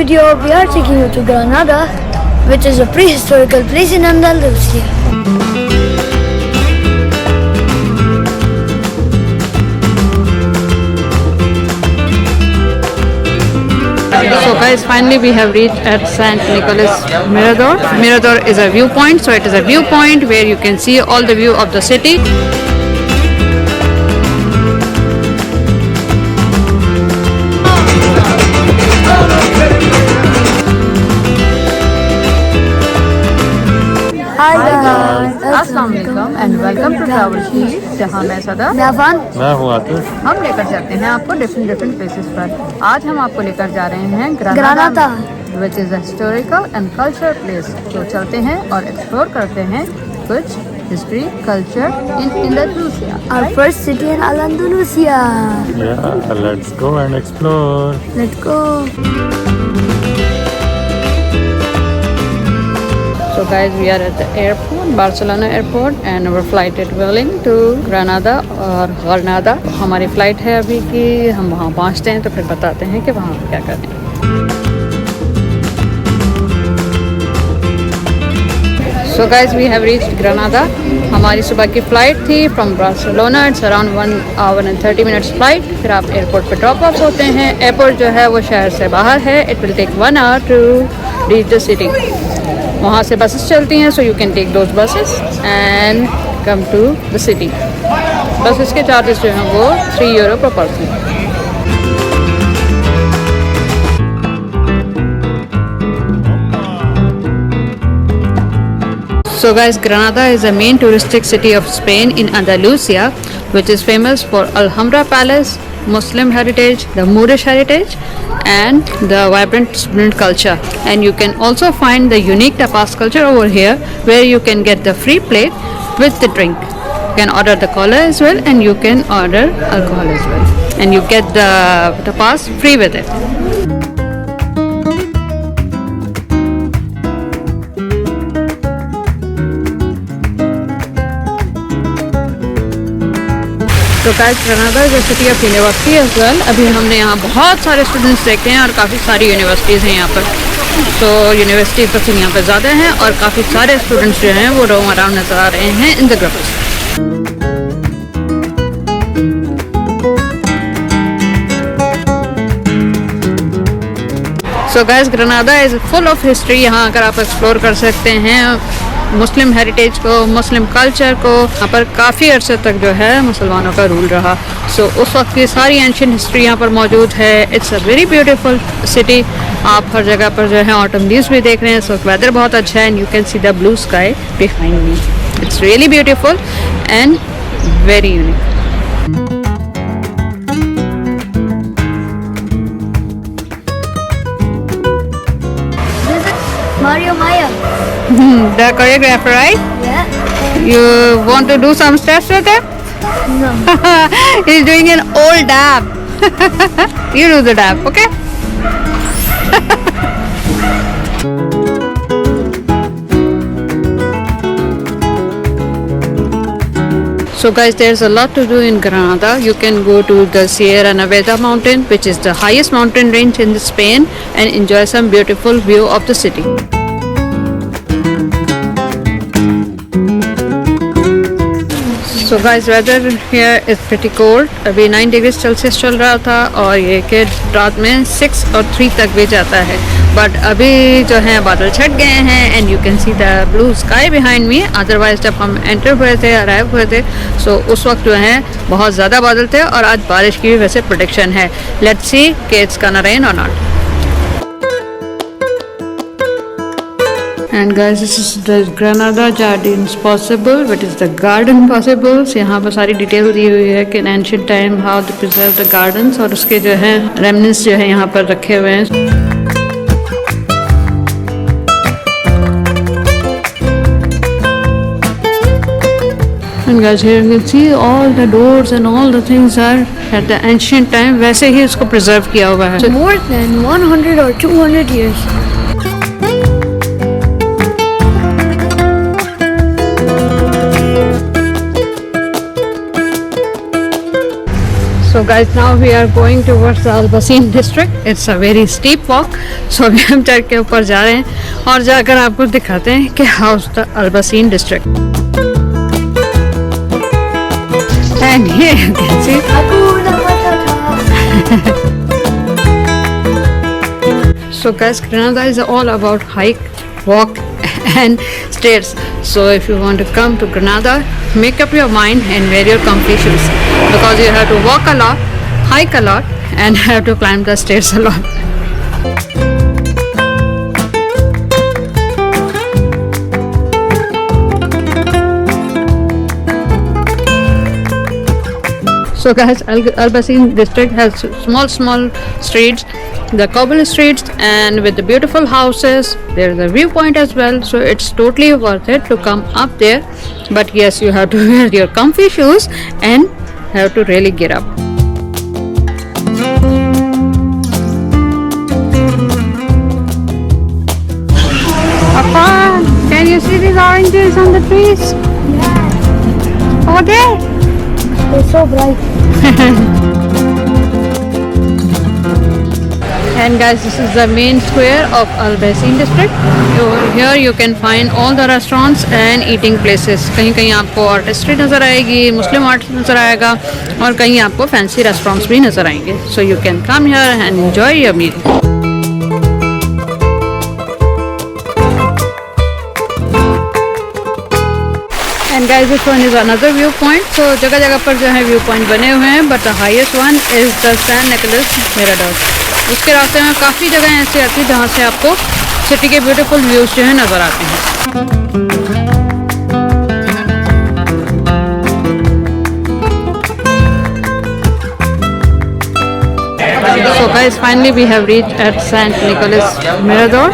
video, we are taking you to Granada, which is a prehistorical place in Andalusia. So guys, finally we have reached at San Nicolas Mirador. Mirador is a viewpoint, so it is a viewpoint where you can see all the view of the city. Hi guys. अस्सलाम वालेकुम and welcome to ट्रैवलशीश, जहाँ मैं सदा मैं हूँ आतिफ। हम लेकर जाते हैं आपको डिफरेंट प्लेसेस पर। आज हम आपको लेकर जा रहे हैं Granada, which is historical and culture place. तो चलते हैं और एक्सप्लोर करते हैं कुछ history culture in Andalusia. our first city in Andalusia. Yeah, let's go and explore. Let's go. So guys, we are at the airport, Barcelona airport, and our flight is Vueling to Granada और Granada. हमारी flight है अभी की, हम वहाँ पहुँचते हैं तो फिर बताते हैं कि वहाँ क्या करें। So guys, we have reached Granada. हमारी सुबह की फ्लाइट थी from Barcelona. It's around 1 hour and 30 minutes flight. फिर आप एयरपोर्ट पे ड्रॉप ऑफ होते हैं। एयरपोर्ट जो है वो शहर से बाहर है. It will take 1 hour to reach the city. वहाँ से बसेस चलती हैं, so you can take those buses and come to the city. Buses के चार्जेस जो हैं वो €3 per person. So guys, Granada is a main touristic city of Spain in Andalusia, which is famous for Alhambra Palace, Muslim heritage, the Moorish heritage, and the vibrant student culture. And you can also find the unique tapas culture over here, where you can get the free plate with the drink. You can order the cola as well, and you can order alcohol as well, and you get the tapas free with it. तो guys, Granada is a city of university as well. अभी हमने यहाँ बहुत सारे students देखे हैं और काफ़ी सारी यूनिवर्सिटीज़ हैं यहाँ पर। तो यूनिवर्सिटीज़ बस यहाँ पर ज़्यादा हैं और काफ़ी सारे स्टूडेंट्स जो हैं वो रोम अराउंड नज़र आ रहे हैं in the groups. So guys, Grenada is full of history. यहाँ अगर आप एक्सप्लोर कर सकते हैं मुस्लिम हेरिटेज को, मुस्लिम कल्चर को। यहाँ पर काफ़ी अरसे तक जो है मुसलमानों का रूल रहा। सो उस वक्त की सारी एंशिएंट हिस्ट्री यहाँ पर मौजूद है। It's a very beautiful city. आप हर जगह पर जो है ऑटम लीव्स भी देख रहे हैं। सो वेदर बहुत अच्छा है and you can see the blue sky behind me. It's really beautiful and very unique. Mario Maya. The choreographer, right? Yeah. You want to do some steps with him? No. He's doing an old dab. You do the dab, okay? So guys, there's a lot to do in Granada. You can go to the Sierra Nevada mountain, which is the highest mountain range in Spain, and enjoy some beautiful view of the city. So guys, weather here is pretty cold. अभी 9 degree Celsius चल रहा था और ये कि रात में 6 और 3 तक भी जाता है। बट अभी जो है बादल छट गए हैं and you can see the blue sky behind me. Otherwise जब हम एंटर हुए थे, अराइव हुए थे, सो उस वक्त जो है बहुत ज़्यादा बादल थे और आज बारिश की भी वैसे प्रोडिक्शन है। लेट्स सी कि इट्स गोना रेन और not. And guys, this is the Granada Jardins possible, which is the garden possibles. यहाँ पर सारी डिटेल दी हुई है कि in ancient time how to preserve the gardens, और उसके जो है remnants जो है यहाँ पर रखे हुए हैं। And guys, here you can see all the doors and all the things are at the ancient time. वैसे ही इसको preserve किया हुआ है। More than 100 or 200 years. So So guys, now we are going towards the Albaicín District. It's a very steep walk. So अभी हम चढ़ के ऊपर जा रहे हैं और जाकर आपको दिखाते हैं कि how's the Albaicín District. And here you can see. So guys, Granada is all about hike, walk and stairs. So if you want to come to Granada, make up your mind and wear your comfy shoes, because you have to walk a lot, hike a lot and have to climb the stairs a lot. So guys, Albaicín district has small streets, the cobble streets, and with the beautiful houses. There is a viewpoint as well, so it's totally worth it to come up there. But yes, you have to wear your comfy shoes and have to really get up. Papa, can you see these oranges on the trees? Yeah. Over there. They're so bright. And guys, this is the main square of Albaicín district. Over here you can find all the restaurants and eating places. कहीं कहीं आपको artistry नज़र आएगी, Muslim art नज़र आएगा और कहीं आपको fancy restaurants भी नज़र आएंगे. So you can come here and enjoy your meal. And guys, this one is another viewpoint. So जगह जगह पर जो है viewpoint बने हुए हैं, but the highest one is the San Nicolas Mirador. उसके रास्ते में काफ़ी जगह ऐसी आती है जहाँ से आपको सिटी के ब्यूटीफुल व्यूज जो है नज़र आते हैं. So guys, finally we have reached at San Nicolas Mirador.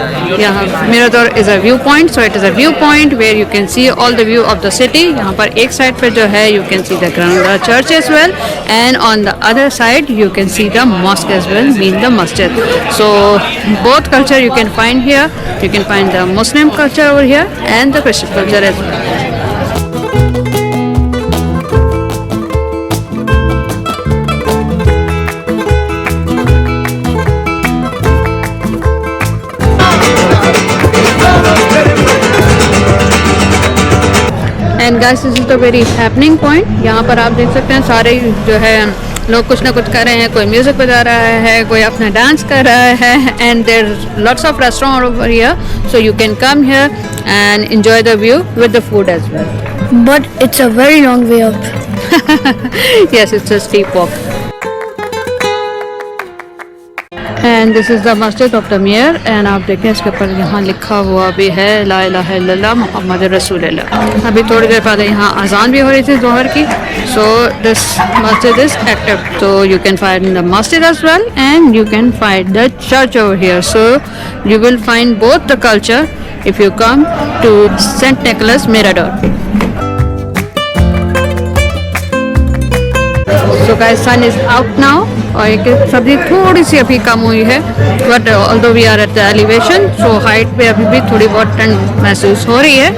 Mirador is a viewpoint, so it is a viewpoint where you can see all the view of the city. यहाँ पर एक side पे जो है you can see the Granada Church as well, and on the other side you can see the mosque as well, mean the masjid. So both culture you can find here. You can find the Muslim culture over here and the Christian culture as well. And guys, this is the very happening point. यहाँ पर आप देख सकते हैं सारे जो है लोग कुछ ना कुछ कर रहे हैं. कोई म्यूजिक बजा रहा है, कोई अपना डांस कर रहा है. And there lots of restaurant over here, so you can come here and enjoy the view with the food as well. But it's a very long way up. Yes, it's a steep walk. And this is the मस्जिद of the mayor. And आप देखें इसके ऊपर यहाँ लिखा हुआ भी है ला इलाहा इल्लल्लाह मुहम्मद रसूलुल्लाह. अभी थोड़ी देर पहले यहाँ अजान भी हो रही थी ज़ोहर की. सो दिस मस्जिद is active, so you can find the masjid as well and you can find the church over here. So you will find both the culture if you come to St. Nicolas Mirador. So guys, sun is out now. और एक सर्दी थोड़ी सी अभी कम हुई है, but although we are at the elevation, so height पे अभी भी थोड़ी बहुत ठंड महसूस हो रही है.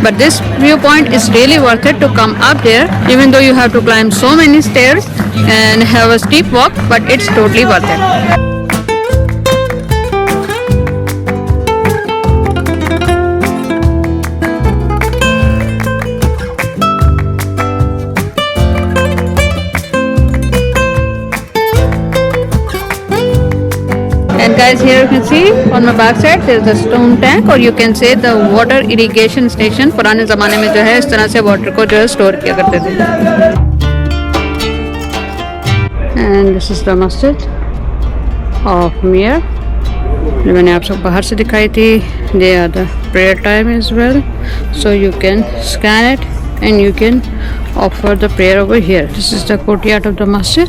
But this viewpoint is really worth it to come up there, even though you have to climb so many stairs and have a steep walk, but it's totally worth it. And guys, here you can see on my back side there is a stone tank, or you can say the water irrigation station. पुराने ज़माने में जो है इस तरह से water को जो है स्टोर किया करते थे. And this is the masjid of Mir. जो मैंने आप सब बाहर से दिखाई थी. They are the prayer time as well, so you can scan it and you can offer the prayer over here. This is the courtyard of the masjid,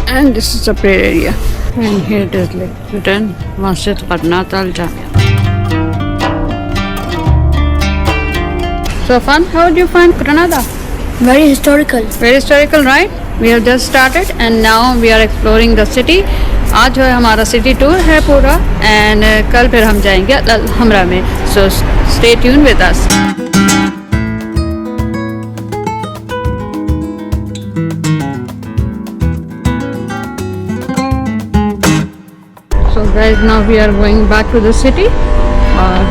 and this is the prayer area. And here it is like written Masjid Qarnat Al Jamia. So fun. How do you find Granada? Very historical. Very historical, right? We have just started and now we are exploring the city. आज जो है हमारा city tour है पूरा, and कल फिर हम जाएंगे अलहम्रा में. So stay tune with us. Guys now we are going back to the city.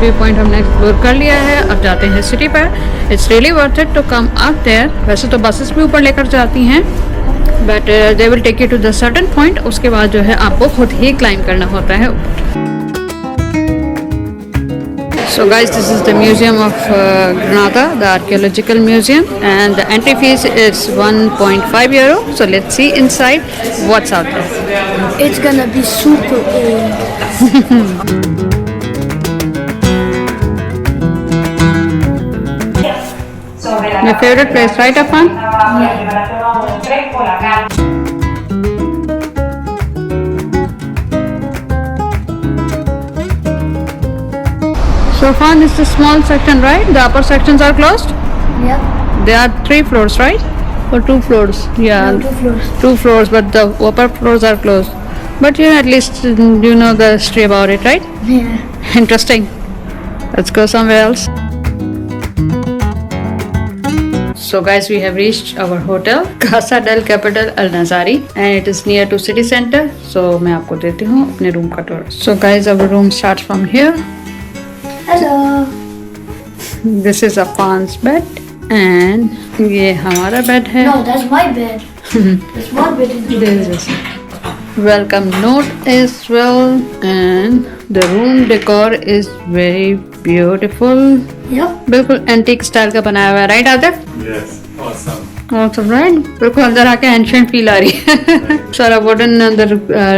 View point हमने एक्सप्लोर कर लिया है, अब जाते हैं सिटी पर। It's really worth it to come up there. वैसे तो बसेस भी ऊपर लेकर जाती हैं, but they will take you to the certain point. उसके बाद जो है आपको खुद ही क्लाइंब करना होता है ऊपर। So guys, this is the Museum of Granada, the Archeological Museum, and the entry fees is 1.5 euro. So let's see inside what's out there. It's gonna be super old. Your favorite place, right, Afan? So Afan, it's a small section, right? The upper sections are closed? Yep. There are 3 floors, right? Or 2 floors? Yeah, No, 2 floors. 2 floors, but the upper floors are closed. But you at least you know the history about it, right? Yeah. Interesting. Let's go somewhere else. So guys, we have reached our hotel, Casa del Capital Al Nazari, and it is near to city center. So मैं आपको देती हूँ अपने room का tour. So guys, our room starts from here. Hello. This is Afan's bed, and ये हमारा bed है. No, that's my bed. There's one bed in here. This is welcome note as well, and the room decor is very beautiful. Yep. बिल्कुल antique style का बनाया हुआ है, right Atif? Yes, awesome. Awesome, right? बिल्कुल अंदर आके ancient feel आ रही है। सारा वुडन अंदर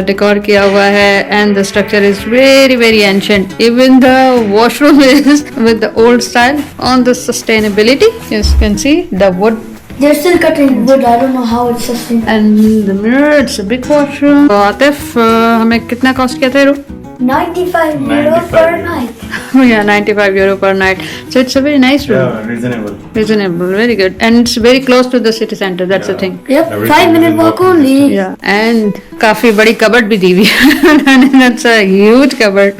डेकोर किया हुआ है, and the structure is very very ancient. Even the washroom is with the old style on the sustainability. You can see the wood They're still cutting wood. I don't know how it's sustainable. And the mirror. It's a big washroom. तो आतिफ हमें कितना cost किया था room? 95 euro per night. Yeah, 95 euro per night. So it's a very nice room. Yeah, reasonable. Reasonable, very good. And it's very close to the city center, that's the thing. Yep. Everything 5-minute is walk walking only. Yeah, and काफी बड़ी cupboard भी दी हुई है। That's a huge cupboard,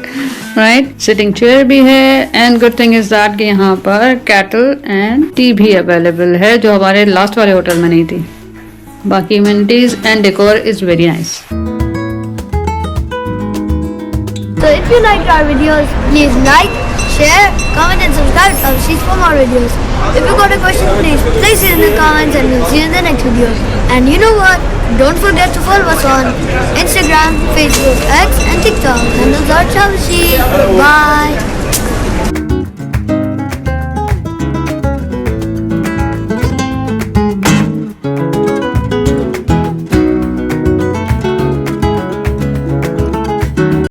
right? Sitting chair भी है, and good thing is that कि यहाँ पर kettle and tea भी available है, जो हमारे last वाले होटल में नहीं थी। बाकी amenities and decor is very nice. So if you liked our videos, please like, share, comment and subscribe to our series for more videos. If you got a question, please place it in the comments and we'll see you in the next video. And you know what? Don't forget to follow us on Instagram, Facebook, X and TikTok. And those are Travelsheesh. Bye.